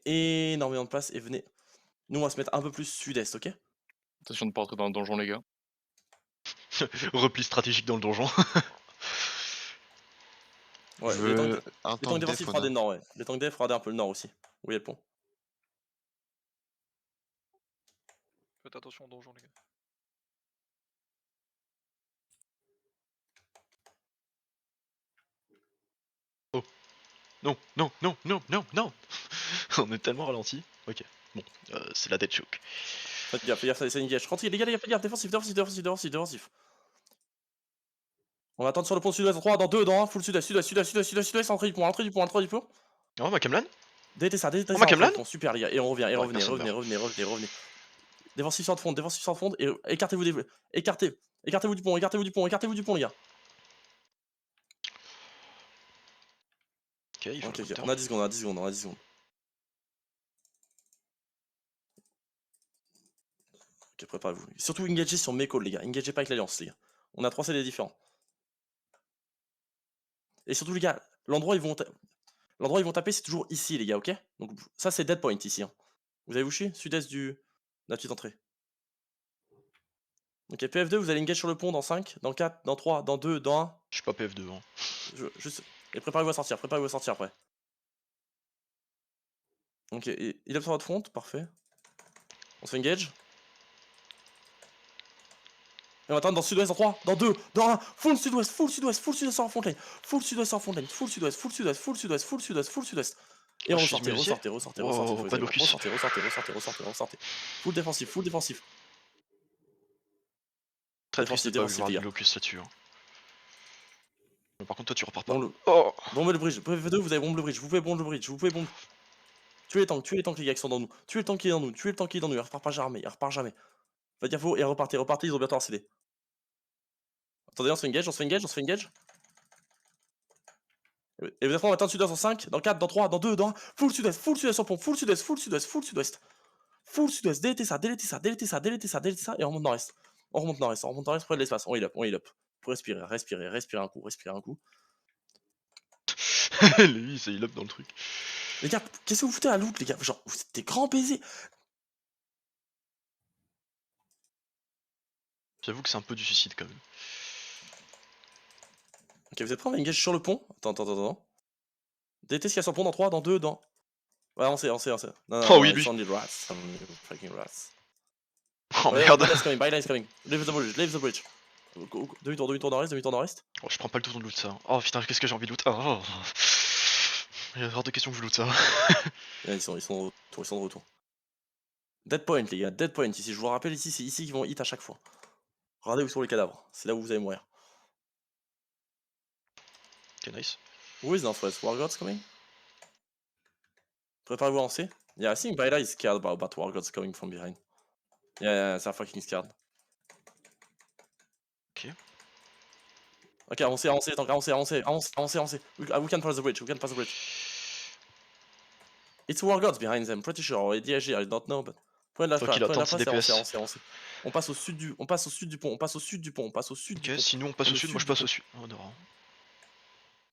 énormément de place et venez. Nous, on va se mettre un peu plus sud-est, ok? Attention de pas rentrer dans le donjon, les gars. Repli stratégique dans le donjon. Ouais, Je les tanks, veux un les tanks tank défensifs, def au regardez nord. le nord, ouais. Les tanks def, regardez un peu le nord aussi. Où il y a le pont. Faites attention au donjon, les gars. Non, non, non, non, non, non. On est tellement ralenti. Ok, bon, c'est la dead choke. Faites gaffe, c'est une gage. Rentrez, les gars, faites gaffe, défensif, défensif, défensif, défensif, défensif. On va attendre sur le pont sud-ouest dans 3, dans 2, dans 1, full sud-est, sud-est, sud-est, sud-est, sud-est, sud-est, entrée du pont, entrée du pont, entrée du pont. Oh, ma Camelan? Détez ça, Oh, ma entrée Camelan? du pont, super les gars, et on revient, et Ouais, revenez, personne revenez, meurt. revenez, revenez, revenez. Défensif sur le fond, et écartez-vous des... Écartez-vous du pont, écartez-vous du pont, écartez-vous du pont, les gars. Ok, il faut Ok, le ok, counter. on a 10 secondes, on a 10 secondes, on a 10 secondes. Ok, préparez-vous. Surtout engagez sur mes calls, les gars. Engagez pas avec l'alliance, les gars. On a 3 CD différents. Et surtout, les gars, l'endroit où ils vont taper, c'est toujours ici, les gars, ok? Donc ça, c'est dead point ici. Hein. Vous avez wushy sud-est de la petite entrée. Ok, PF2, vous allez engage sur le pont dans 5, dans 4, dans 3, dans 2, dans 1. Je suis pas PF2. Hein. Juste... Et préparez-vous à sortir après. Ok, il est sur votre front, parfait. On se fait engage. Et on va attendre dans sud-ouest, dans 3, dans 2, dans 1. Full sud-ouest, full sud-ouest, full sud-ouest sur front lane. Full sudouest sur front lane, full sud-ouest, full sud-ouest, full sud-ouest, full sud-ouest, full sud-ouest. Et Oh, on je suis ressortez, modifié. ressortez, Wow, faut pas les de voir. blocus. Ressortez. Full défensif, full défensif. Très triste de pas Défensif, avoir les de gars. blocus là-dessus. Hein. Mais par contre, toi, tu repars pas. Bon, Oh! bombez le bridge. PF2, vous avez bombe le bridge. Vous pouvez bombe le bridge. Vous pouvez bombe. Tuez les tanks, les gars qui sont dans nous. Tuez le tank qui est dans nous. Tuez le tank qui est dans nous. Il repart pas jamais. Il repart jamais. Faites gaffe, et repartez. Ils ont bientôt un CD. Attendez, on se fait engage. Et vous êtes prêts, on va attendre sud-ouest dans 5, dans 4, dans 3, dans 2, dans 1. Full sud-est sur pont. Full sud-est. Full sud-ouest. Délétez ça. Et on remonte nord-est. On remonte nord-est près de l'espace. On heal up. Pour respirer un coup. Lui, il up dans le truc. Les gars, qu'est-ce que vous foutez à loot, les gars? Genre, vous êtes des grands baisers. J'avoue que c'est un peu du suicide quand même. Ok, vous êtes prêts, on va engage sur le pont. Attends. Délétez ce qu'il y a sur le pont dans 3, dans 2, dans... Ouais, on sait. Oh oui, It's lui. only rats. Fucking rats. Oh Ouais, merde. by line is coming. Leave the bridge. Demi-tour nord-est. Oh, je prends pas le tour de loot ça. Oh putain, qu'est-ce que j'ai envie de loot. Oh. Il y a hors de question que je loot ça. Ouais, ils sont de retour. Dead point, les gars, dead point ici. Je vous le rappelle, ici, c'est ici qu'ils vont hit à chaque fois. Regardez où sont les cadavres. C'est là où vous allez mourir. Ok, nice. Who is northwest? War Gods coming? Préparez-vous à lancer. Yeah, I think Baila is scared about War Gods coming from behind. Yeah, they're fucking scared. Ok. Ok, avancez. We can pass the bridge. It's War Gods behind them, pretty sure. Or DHG, I don't know, but... Prenez la Faut qu'il attende ses place et DPS. avancez. On passe au sud du pont. Ok, sinon on passe au sud, moi je passe au sud. Oh non.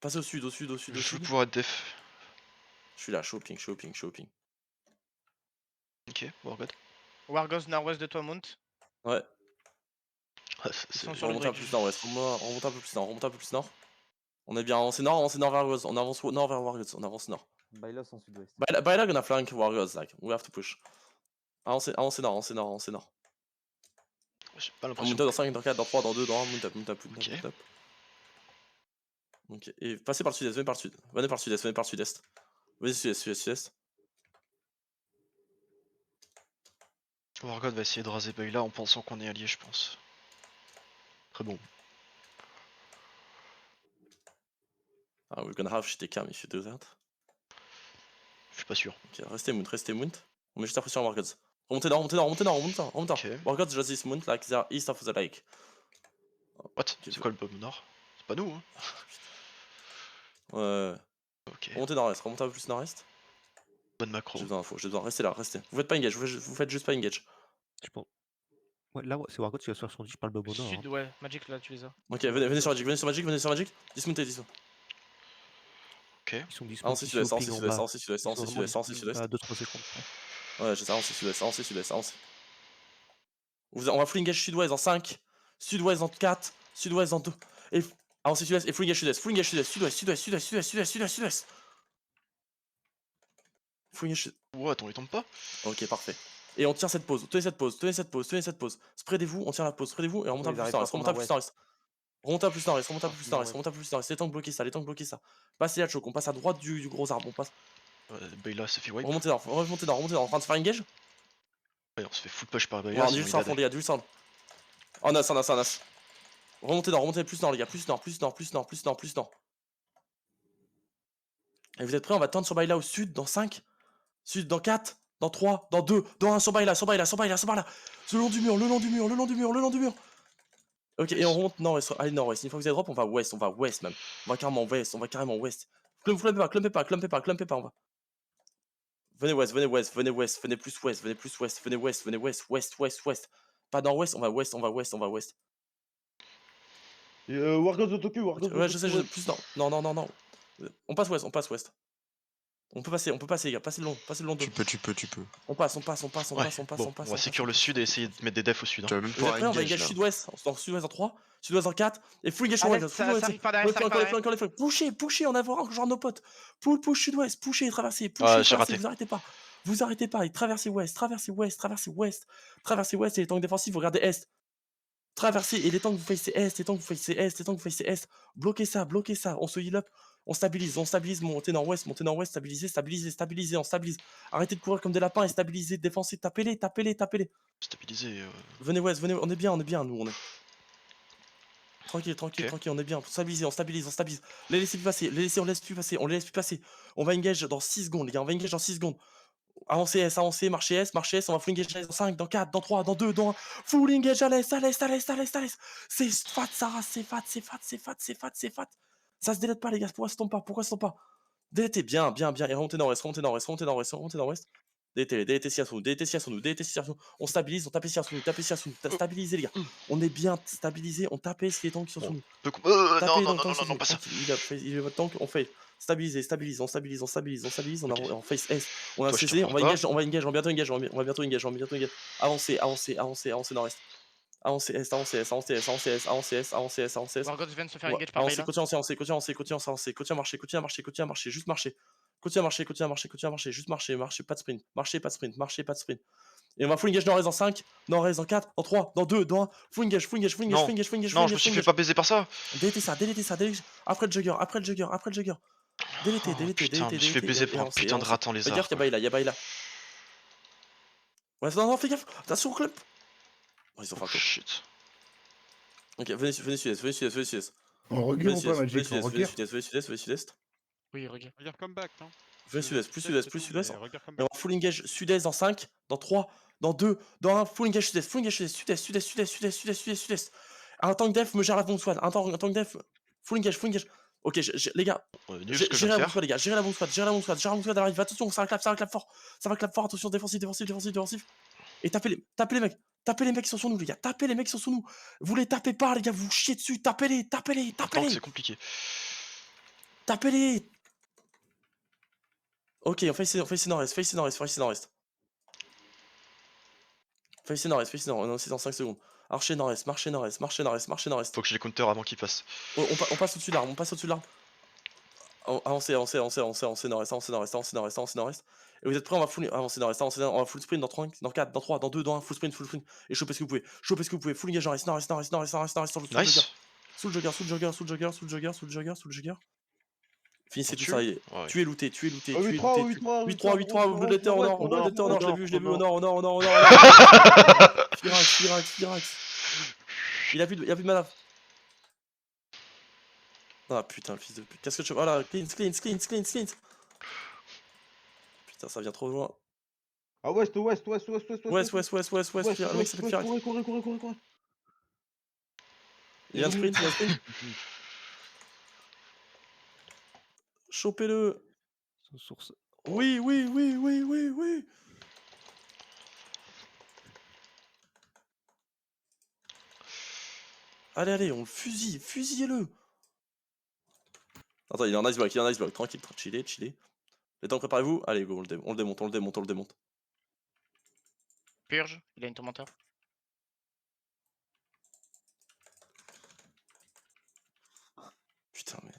Passez au sud. Je veux pouvoir être def. Je suis là, shopping. Ok, Wargod. Wargos nord-ouest de toi, Mount. Ouais, Ouais, Ils c'est... sont sur le remontez un peu bridge. plus nord, ouais. Remontez un peu plus nord. On est bien, avancé nord vers Wargos. On avance nord vers Wargos, on avance nord. Bailos en sud-ouest. Baila gonna flank Wargos, like, we have to push. Avancez nord. J'ai pas On l'impression monte dans 5, dans 4, dans 3, dans 2, dans 1, mount up. Ok, et passez par le sud-est, venez par le sud-est. Venez sud-est. Wargod va essayer de raser Bayla en pensant qu'on est alliés, je pense. Très bon. Ah, we're gonna have shitty cam if you do that. Je suis pas sûr. Ok, restez mount. On met juste la pression à Wargods. Remontez nord. Ok. Wargods just this mount like they're east of the lake. What? Ok, C'est quoi le pub nord? C'est pas nous, hein? Ouais. Ok. Remontez nord-est, remontez un peu plus nord-est. Bonne macro. J'ai besoin, restez là. Vous faites pas engage, vous faites juste pas engage. Je pense. Ouais, là, c'est Wargod qui va se faire son je parle Bobo Nord. Sud, ouais. Magic, là, tu les as. Ok, venez sur Magic. Dismountez. Ok. Ils sont dispo Avancez ici sud-est, au avancez ping en sud-est, bas. avancez sud-est, Ils sont avancez vraiment sud-est, avancez disponibles sud-est. à 2-3 secondes près. Ouais, je sais, avancez sud-est, avancez sud-est, avancez. On va full engage sud-ouest en 5, sud-ouest en 4, sud-ouest en 2. Et avancez sud-est et full engage sud-est, full engage sud-est, sud-ouest, sud-ouest, sud-ouest, sud-ouest, sud-ouest, sud-ouest, sud-ouest. Full engage sud. Ouah, attends, il tombe pas? Ok, parfait. Et on tient cette pause, tenez cette pause, tenez cette pause, tenez cette pause. Spreadez-vous, on tient la pause, spreadez-vous et on remonte un Ils peu plus arrivent nord-est, par remonte un peu plus nord-ouest. nord-est. Remonte un peu plus nord-est, remonte un peu Ah, plus nord-est, nord-ouest. remonte un peu plus nord-est. Les tanks bloquez ça, les tanks bloquez ça. Passez la choke, on passe à droite du gros arbre, on passe. Bayla se fait wipe. Remontez nord, remontez nord, remontez nord. En train de se faire engage. Ouais, on se fait full push par Ouais, Bayla, on est sinon juste il sur a la fond, les gars, du sound. En as, en as, en as. Remontez nord, remontez plus nord, les gars, plus nord, plus nord, plus nord, plus nord, plus nord. Et vous êtes prêts? On va tendre sur Bayla au sud dans 5, sud dans 4, dans 3, dans 2, dans 1, sur Bayla, sur Bayla, sur Bayla, sur Bayla. Le long du mur, le long du mur, le long du mur, le long du mur. Ok, et on remonte nord-ouest. Allez, nord-ouest. Une fois que vous êtes drop, on va ouest même. On va carrément ouest, on va carrément ouest. Clumpez pas, clumpez pas, clumpez pas, clumpez pas, on va. Venez ouest, venez ouest, venez ouest, venez plus ouest, venez plus ouest, venez ouest, venez ouest, ouest, ouest, ouest. Pas nord-ouest, on va ouest, on va ouest, on va ouest. Et Wargos de Tokyo, Wargos de Ouais, je sais, Tokyo. plus nord. Non, non, non, non. On passe ouest, on passe ouest. On peut passer, les gars, passez le long d'eux. Tu peux. On passe, on passe, on passe, on Ouais, passe, on passe, bon, on passe. on va secure le sud et essayer de mettre des defs au sud. Tu Hein. vas même Vous êtes pas prêts? On va engage engage là. sud-ouest, sud-ouest en 3, sud-ouest en 4, et full engage À sur l'est, ouest, full ça ouest. arrive par derrière, Les ça arrive flancs, par les derrière. flancs, les flancs. Poussez en avant, genre nos potes. Push sud-ouest, poussez, traversez, Ah, j'ai traversez, raté. vous arrêtez pas. Vous arrêtez pas, et traversez ouest, traversez ouest, traversez ouest. Traversez ouest et les tanks défensifs, vous regardez est. Traversez, et les tanks vous facez est, les tanks vous facez est, les tanks vous facez est. Bloquez ça, on se heal up. On stabilise, montez nord-ouest, stabilisez, on stabilise. Arrêtez de courir comme des lapins et stabilisez, défensez, tapez-les. Stabilisé. Venez ouest, venez, on est bien, nous, on est. Tranquille, Ok. on est bien. On stabilise. Les laissez plus passer, on les laisse plus passer. On va engage dans 6 secondes, les gars, on va engage dans 6 secondes. Avancez, marchez S, on va full engage à l'est dans 5, dans 4, dans 3, dans 2, dans 1. Full engage à l'est. C'est fat, Sarah, c'est fat. Ça se délète pas, les gars, pourquoi ça tombe pas? Délétez, bien. Et remontez nord-ouest. DT si sur nous. On stabilise, on tape si sur nous. Stabilisez, les gars. On est bien stabilisé, on tape les tanks qui sont sur Bon, nous. non, Tapez non, les non, tanks non, qui sont non, sur non, nous. pas ça. Tranquille, il est votre tank, on fait. Stabiliser, on stabilise. Ok. On face S. On a un Toi, je te CC, on reprends va pas. engage, on va bientôt engage. Avancez. Avancez nord-est. Avancez S. Wargos vient de se faire On va engage par avancer, Bayla. continuez à marcher, juste marcher. Juste marcher, pas de sprint. Marchez, pas de sprint. Et on va full engage nord-est en 5, nord-est en 4, en 3, dans 2, dans 1. Full engage. Non, non, je me suis fait pas baiser par ça. Délétez ça. Après le jugger. Délétez. Oh putain, je me suis fait baiser par un putain de rat en Fais lézard. gaffe, Quoi. y'a Bayla. Ouais, non, fais gaffe. Attention au club. Oh, ils ont fait Oh un coup. shit. Ok, venez sud-est. On regarde ou pas, Magic? On Venez regarde. sud-est. Oui, regarde. Regarde comeback, non? Venez sud-est, plus sud-est. Regarde Et on comeback. va full engage sud-est dans 5, dans 3, dans 2, dans 1. Full engage sud-est. Un tank def me gère la bombe squad. Un tank def. Full engage. Ok, les gars, Nul ce que je viens gérez de la bombe faire. squad, les gars. Gérez la bombe squad, elle arrive. Attention, ça va clap fort. Attention, défensif. Et tapez les mecs. Tapez les mecs qui sont sur nous, les gars. Vous les tapez pas, les gars. Vous chiez dessus. Tapez-les. En tank, c'est compliqué. Tapez-les. Ok, on fait nord-est. Face nord-est. On est aussi dans 5 secondes. Marchez nord-est. Faut que je les counter avant qu'ils passent. On passe au-dessus de l'arbre. Avancez nord-est. Et vous êtes prêts? On va full avancer nord-est. On va full sprint dans 3, dans 4, dans 3, dans 2, dans 1. Full sprint. Et chopez ce que vous pouvez. Full engage nord-est. Sur le jugger. Nice. Sous le jugger. Finissez On tout tue. ça. Ouais. Tu es looté. 8-3, 8-3, 8-3. Vous l'êtes au nord. Je l'ai vu. Au nord. Firax. Il a plus de mana. Ah putain, le fils de pute. Qu'est-ce que tu. Voilà, clean. Putain, ça vient trop loin. Ah, ouest. Ouest. Le mec s'appelle Firax. Courez. Il y a un sprint. Chopez-le. Source. Oui. Allez, on le fusille. Fusillez-le. Attends, il est en ice block, tranquille, chillez. Les temps, préparez-vous. Allez, go, on le démonte. Purge, il a une tourmenteur. Putain, mais.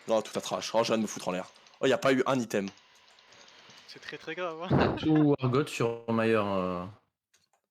Non, tout à trash. Oh, je viens de me foutre en l'air. Oh, y a pas eu un item. C'est très grave. Hein. Tout Wargot sur Mayer.